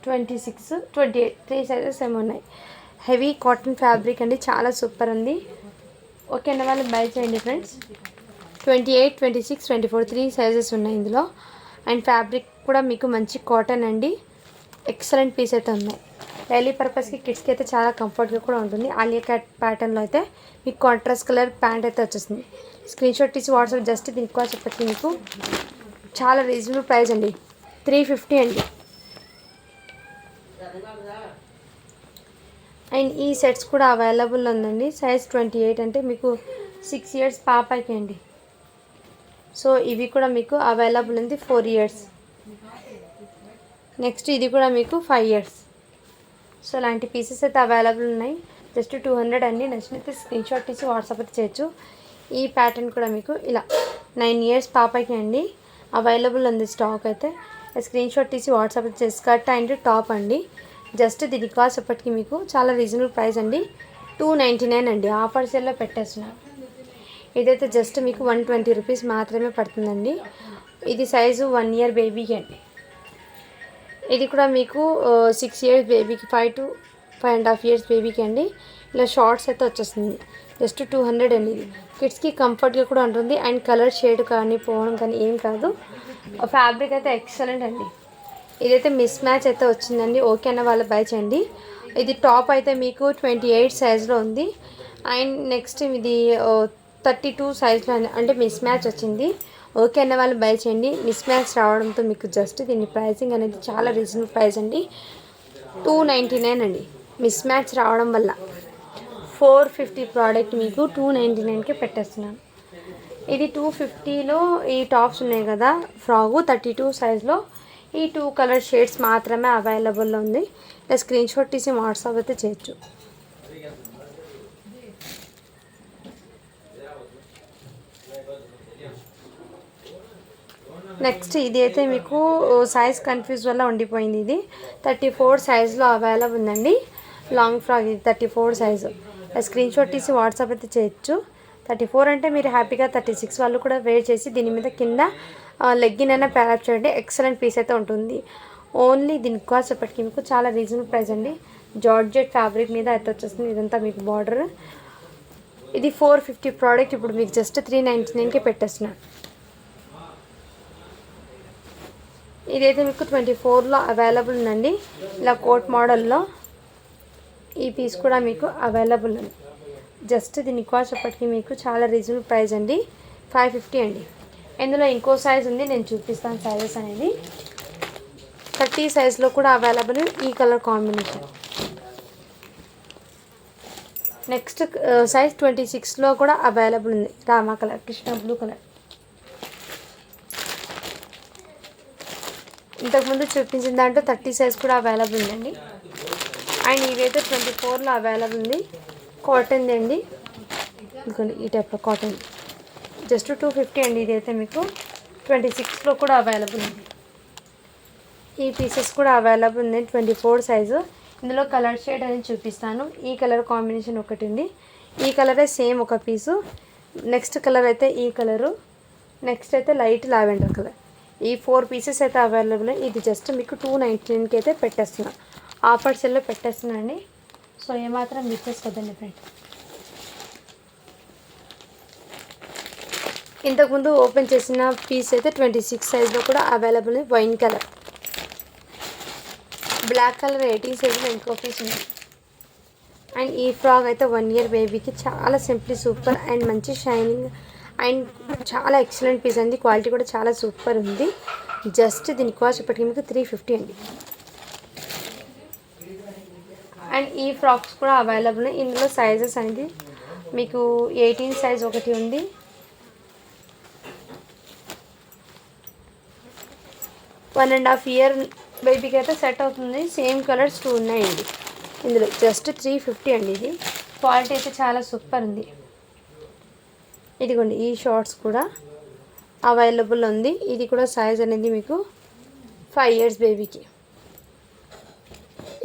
26, 28 3 సైజెస్ ఏమి ఉన్నాయి. హెవీ కాటన్ ఫ్యాబ్రిక్ అండి, చాలా సూపర్ ఉంది. ఓకే అన్న వాళ్ళు బై చేయండి ఫ్రెండ్స్. 28, 26, 24 3 సైజెస్ ఉన్నాయి ఇందులో. అండ్ ఫ్యాబ్రిక్ కూడా మీకు మంచి కాటన్ అండి. ఎక్సలెంట్ పీస్ అయితే ఉన్నాయి. డైలీ పర్పస్కి కిడ్స్కి అయితే చాలా కంఫర్ట్గా కూడా ఉంటుంది. ఆలియా కట్ ప్యాటర్న్లో అయితే మీకు కాంట్రాస్ట్ కలర్ ప్యాంట్ అయితే వచ్చేస్తుంది. స్క్రీన్ షాట్ తీసి వాట్సాప్ జస్ట్ దీనికి కాస్ట్ చెప్పి మీకు చాలా రీజనబుల్ ప్రైస్ అండి. 350 అండి. అండ్ ఈ సెట్స్ కూడా అవైలబుల్ ఉందండి. సైజ్ 28 అంటే మీకు 6 ఇయర్స్ పాపకి అండి. సో ఇవి కూడా మీకు అవైలబుల్ ఉంది 4 ఇయర్స్. నెక్స్ట్ ఇది కూడా మీకు 5 ఇయర్స్. సో ఇలాంటి పీసెస్ అయితే అవైలబుల్ ఉన్నాయి. జస్ట్ 200 అండి. నచ్చినైతే స్క్రీన్ షాట్ తీసి వాట్సాప్ అయితే చేయొచ్చు. ఈ ప్యాటర్న్ కూడా మీకు ఇలా 9 ఇయర్స్ పాపకి అండి అవైలబుల్ ఉంది స్టాక్ అయితే. స్క్రీన్ షాట్ తీసి వాట్సాప్ అయితే స్కర్ట్ అండ్ టాప్ అండి. జస్ట్ దీని కాస్ట్ ఇప్పటికి మీకు చాలా రీజనబుల్ ప్రైస్ అండి. 299 అండి. ఆఫర్ సేల్లో పెట్టేస్తున్నాను. ఇదైతే జస్ట్ మీకు 120 రూపీస్ మాత్రమే పడుతుందండి. ఇది సైజు 1 ఇయర్ బేబీకి అండి. ఇది కూడా మీకు 6 ఇయర్స్ బేబీకి, 5 to 5.5 ఇయర్స్ బేబీకి అండి. ఇలా షార్ట్స్ అయితే వచ్చేస్తుంది. జస్ట్ 200 అండి. ఇది కిడ్స్కి కంఫర్ట్గా కూడా ఉంటుంది. అండ్ కలర్ షేడ్ కానీ పోవడం కానీ ఏం కాదు. ఫ్యాబ్రిక్ అయితే ఎక్సలెంట్ అండి. ఇదైతే మిస్ మ్యాచ్ అయితే వచ్చిందండి. ఓకే అన్న వాళ్ళు బై చేయండి. ఇది టాప్ అయితే మీకు 28 సైజ్లో ఉంది. అండ్ నెక్స్ట్ ఇది 32 సైజ్లో అంటే మిస్ మ్యాచ్ వచ్చింది. ఓకే అన్న వాళ్ళు బై చేయండి. మిస్ మ్యాచ్ రావడంతో మీకు జస్ట్ దీని ప్రైసింగ్ అనేది చాలా రీజనబుల్ ప్రైస్ అండి. 299 అండి. మిస్ మ్యాచ్ రావడం వల్ల 450 ప్రోడక్ట్ మీకు 299కే పెట్టేస్తున్నాను. ఇది 250లో ఈ టాప్స్ ఉన్నాయి కదా ఫ్రాగు 32 సైజ్లో. ఈ 2 కలర్ షేడ్స్ మాత్రమే అవైలబుల్లో ఉంది. ఇలా స్క్రీన్ షాట్ తీసి వాట్సాప్ అయితే చేయొచ్చు. నెక్స్ట్ ఇది అయితే మీకు సైజ్ కన్ఫ్యూజ్ వల్ల ఉండిపోయింది. ఇది 34 సైజ్లో అవైలబుల్ ఉందండి. లాంగ్ ఫ్రాక్ ఇది 34 సైజు. స్క్రీన్ షాట్ తీసి వాట్సాప్ అయితే చేయొచ్చు. 34 అంటే మీరు హ్యాపీగా 36 వాళ్ళు కూడా వేర్ చేసి దీని మీద కింద లెగ్గిన్ అయినా ప్యారప్ చేయండి. ఎక్సలెంట్ పీస్ అయితే ఉంటుంది. ఓన్లీ దీని కాస్ట్ చెప్పటికి మీకు చాలా రీజనబుల్ ప్రైస్ అండి. జార్జెట్ ఫ్యాబ్రిక్ మీద అయితే వచ్చేస్తుంది. ఇదంతా మీకు బార్డర్. ఇది 450 ప్రోడక్ట్ ఇప్పుడు మీకు జస్ట్ 399కే పెట్టేస్తున్నాను. ఇదైతే మీకు 24లో అవైలబుల్ ఉందండి. ఇలా కోట్ మోడల్లో ఈ పీస్ కూడా మీకు అవైలబుల్ ఉంది. జస్ట్ దీని కాస్ట్ చెప్పటికి మీకు చాలా రీజనబుల్ ప్రైస్ అండి. 550 అండి. ఇందులో ఇంకో సైజ్ ఉంది, నేను చూపిస్తాను సైజెస్ అనేది. 30 సైజ్లో కూడా అవైలబుల్ ఈ కలర్ కాంబినేషన్. నెక్స్ట్ సైజ్ 26లో కూడా అవైలబుల్ ఉంది. Rama colour, Krishna blue colour. ఇంతకుముందు చూపించిన దాంట్లో 30 సైజ్ కూడా అవైలబుల్ ఉందండి. అండ్ ఇవైతే 24లో అవైలబుల్ ఉంది. కాటన్ అండి. ఇంకోండి ఈ టైప్లో కాటన్ జస్ట్ 250 అండి. ఇదైతే మీకు 26లో కూడా అవైలబుల్ ఉంది. ఈ పీసెస్ కూడా అవైలబుల్ ఉంది 24 సైజు. ఇందులో కలర్ షేడ్ అనేది చూపిస్తాను. ఈ కలర్ కాంబినేషన్ ఒకటి ఉంది. ఈ కలరే సేమ్ ఒక పీసు. నెక్స్ట్ కలర్ అయితే ఈ కలరు. నెక్స్ట్ అయితే లైట్ లావెండర్ కలర్. ఈ 4 పీసెస్ అయితే అవైలబుల్. ఇది జస్ట్ మీకు 299కి అయితే పెట్టేస్తున్నా. ఆఫర్ సెల్లో పెట్టేస్తున్నా అండి. సో ఏమాత్రం మిస్ చేసుకోదండి ఫ్రెండ్. ఇంతకుముందు ఓపెన్ చేసిన పీస్ అయితే 26 సైజ్లో కూడా available. Wine colour, black colour 18 సైజ్లో ఇంకో పీస్ ఉంది. అండ్ ఈ ఫ్రాక్ అయితే 1 ఇయర్ బేబీకి చాలా సింప్లీ సూపర్ అండ్ మంచి షైనింగ్ అండ్ చాలా ఎక్సలెంట్ పీస్ అండి. క్వాలిటీ కూడా చాలా సూపర్ ఉంది. జస్ట్ దీని కాస్ట్ ఇప్పటికీ మీకు 350 అండి. అండ్ ఈ ఫ్రాక్స్ కూడా అవైలబుల్. ఇందులో సైజెస్ అనేది మీకు 18 సైజ్ ఒకటి ఉంది. వన్ అండ్ హాఫ్ ఇయర్ బేబీకి అయితే సెట్ అవుతుంది. సేమ్ కలర్స్ 2 ఉన్నాయండి ఇందులో. జస్ట్ 350 అండి. ఇది క్వాలిటీ అయితే చాలా సూపర్ ఉంది. ఇదిగోండి ఈ షార్ట్స్ కూడా అవైలబుల్ ఉంది. ఇది కూడా సైజ్ అనేది మీకు 5 ఇయర్స్ బేబీకి.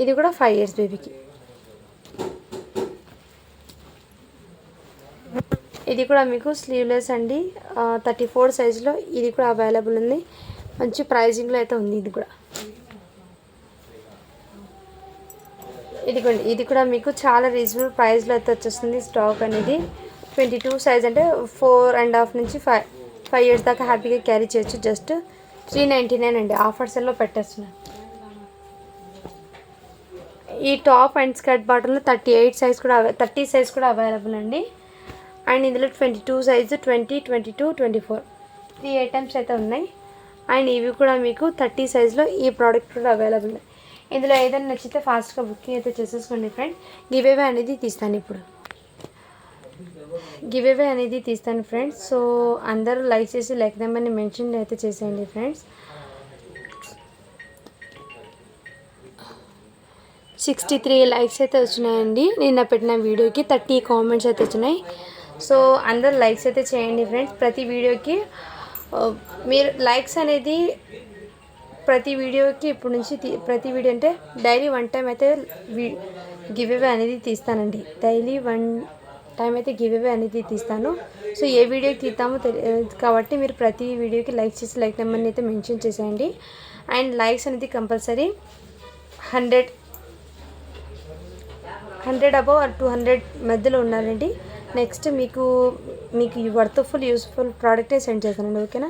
ఇది కూడా 5 ఇయర్స్ బేబీకి. ఇది కూడా మీకు స్లీవ్లెస్ అండి. 34 సైజులో ఇది కూడా అవైలబుల్ ఉంది. మంచి ప్రైజింగ్లో అయితే ఉంది. ఇది కూడా ఇదిగోండి ఇది కూడా మీకు చాలా రీజనబుల్ ప్రైస్లో అయితే వచ్చేస్తుంది. స్టాక్ అనేది 22 సైజ్ అంటే 4.5 నుంచి 5 ఇయర్స్ దాకా హ్యాపీగా క్యారీ చేయొచ్చు. జస్ట్ 399 అండి. ఆఫర్ సెల్లో పెట్టేస్తున్నాను. ఈ టాప్ అండ్ స్కర్ట్ బాటంలో 30 సైజ్ కూడా అవైలబుల్ అండి. అండ్ ఇందులో 22 సైజు, 20, 22, 24 3 ఐటమ్స్ అయితే ఉన్నాయి. అండ్ ఇవి కూడా మీకు 30 సైజులో ఈ ప్రోడక్ట్ కూడా అవైలబుల్. ఇందులో ఏదైనా నచ్చితే ఫాస్ట్గా బుకింగ్ అయితే చేసేసుకోండి ఫ్రెండ్. గివ్ అవే అనేది తీస్తాను ఇప్పుడు. గివ్ అవే అనేది తీస్తాను ఫ్రెండ్స్. సో అందరూ లైక్ చేసి లైక్ నెంబర్ని మెన్షన్ అయితే చేసేయండి ఫ్రెండ్స్. 63 లైక్స్ అయితే వచ్చినాయండి నిన్న పెట్టిన వీడియోకి. 30 కామెంట్స్ అయితే వచ్చినాయి. సో అందరూ లైక్స్ అయితే చేయండి ఫ్రెండ్స్. ప్రతి వీడియోకి మీరు లైక్స్ అనేది ప్రతి వీడియోకి ఇప్పుడు నుంచి ప్రతి వీడియో అంటే డైలీ 1 టైం అయితే గివ్ అవే అనేది తీస్తానండి. డైలీ 1 టైం అయితే గివ్ అవే అనేది తీస్తాను. సో ఏ వీడియోకి తీస్తామో కాబట్టి మీరు ప్రతి వీడియోకి లైక్ చేసి లైక్ నెంబర్ని అయితే మెన్షన్ చేసేయండి. అండ్ లైక్స్ అనేది కంపల్సరీ 100 అబౌవ్ ఆర్ 200 మధ్యలో ఉండాలండి. నెక్స్ట్ మీకు వర్త్ఫుల్ యూస్ఫుల్ ప్రోడక్టే సెండ్ చేశానండి. ఓకేనా?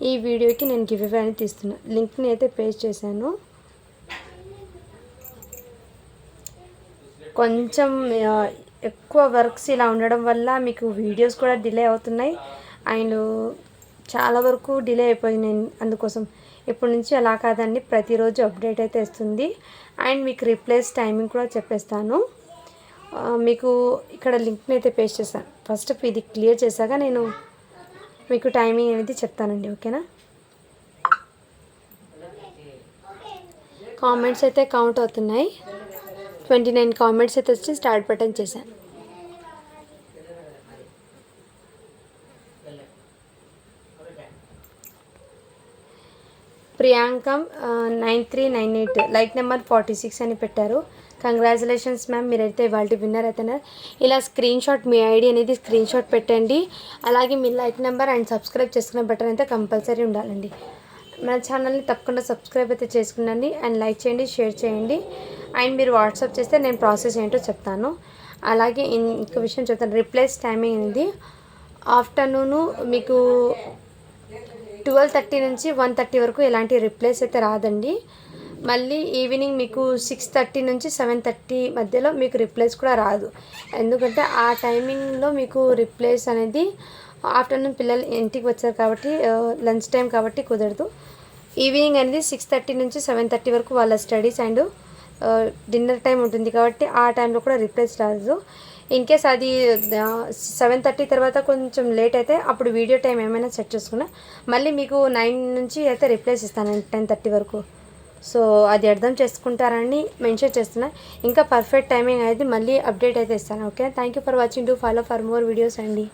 ఈ వీడియోకి నేను గివ్ అవే అని తీస్తున్నాను. లింక్ని అయితే పేస్ట్ చేశాను. కొంచెం ఎక్కువ వర్క్స్ ఇలా ఉండడం వల్ల మీకు వీడియోస్ కూడా డిలే అవుతున్నాయి అండ్ చాలా వరకు డిలే అయిపోయినాయి. అందుకోసం ఇప్పటి నుంచి అలా కాదండి, ప్రతిరోజు అప్డేట్ అయితే వస్తుంది. అండ్ మీకు రిప్లేస్ టైమింగ్ కూడా చెప్పేస్తాను. మీకు ఇక్కడ లింక్ని అయితే పేస్ట్ చేస్తాను. ఫస్ట్ ఇది క్లియర్ చేశాక నేను మీకు టైమింగ్ అనేది చెప్తానండి. ఓకేనా? కామెంట్స్ అయితే కౌంట్ అవుతున్నాయి. 29 కామెంట్స్ అయితే వచ్చి స్టార్ట్ బటన్ చేశాను. ప్రియాంక 9398 లైక్ నెంబర్ 46 అని పెట్టారు. కంగ్రాచులేషన్స్ మ్యామ్, మీరైతే ఇవాళ విన్నర్ అవుతున్నారు. ఇలా స్క్రీన్ షాట్ మీ ఐడి అనేది స్క్రీన్ షాట్ పెట్టండి. అలాగే మీ లైక్ నెంబర్ అండ్ సబ్స్క్రైబ్ చేసుకునే బటన్ అయితే కంపల్సరీ ఉండాలండి. మన ఛానల్ని తప్పకుండా సబ్స్క్రైబ్ అయితే చేసుకునండి అండ్ లైక్ చేయండి, షేర్ చేయండి. అండ్ మీరు వాట్సాప్ చేస్తే నేను ప్రాసెస్ ఏంటో చెప్తాను. అలాగే ఇంకో విషయం చెప్తాను. రిప్లేస్ టైమింగ్ అనేది ఆఫ్టర్నూను మీకు 12:30 నుంచి 1:30 వరకు ఎలాంటి రిప్లేస్ అయితే రాదండి. మళ్ళీ ఈవినింగ్ మీకు 6:30 నుంచి 7:30 మధ్యలో మీకు రిప్లేస్ కూడా రాదు. ఎందుకంటే ఆ టైమింగ్లో మీకు రిప్లేస్ అనేది ఆఫ్టర్నూన్ పిల్లలు ఇంటికి వచ్చారు కాబట్టి లంచ్ టైం కాబట్టి కుదరదు. ఈవినింగ్ అనేది 6:30 నుంచి 7:30 వరకు వాళ్ళ స్టడీస్ అండ్ డిన్నర్ టైం ఉంటుంది కాబట్టి ఆ టైంలో కూడా రిప్లేస్ రాదు. ఇన్ కేస్ అది 7:30 తర్వాత కొంచెం లేట్ అయితే అప్పుడు వీడియో టైం ఏమైనా సెట్ చేసుకున్నా మళ్ళీ మీకు 9 నుంచి అయితే రిప్లేస్ ఇస్తానండి 10:30 వరకు. సో అది అర్థం చేసుకుంటారని మెన్షన్ చేస్తున్నా. ఇంకా పర్ఫెక్ట్ టైమింగ్ అనేది మళ్ళీ అప్డేట్ అయితే ఇస్తాను. Okay, thank you for watching. Do follow for more videos అండి.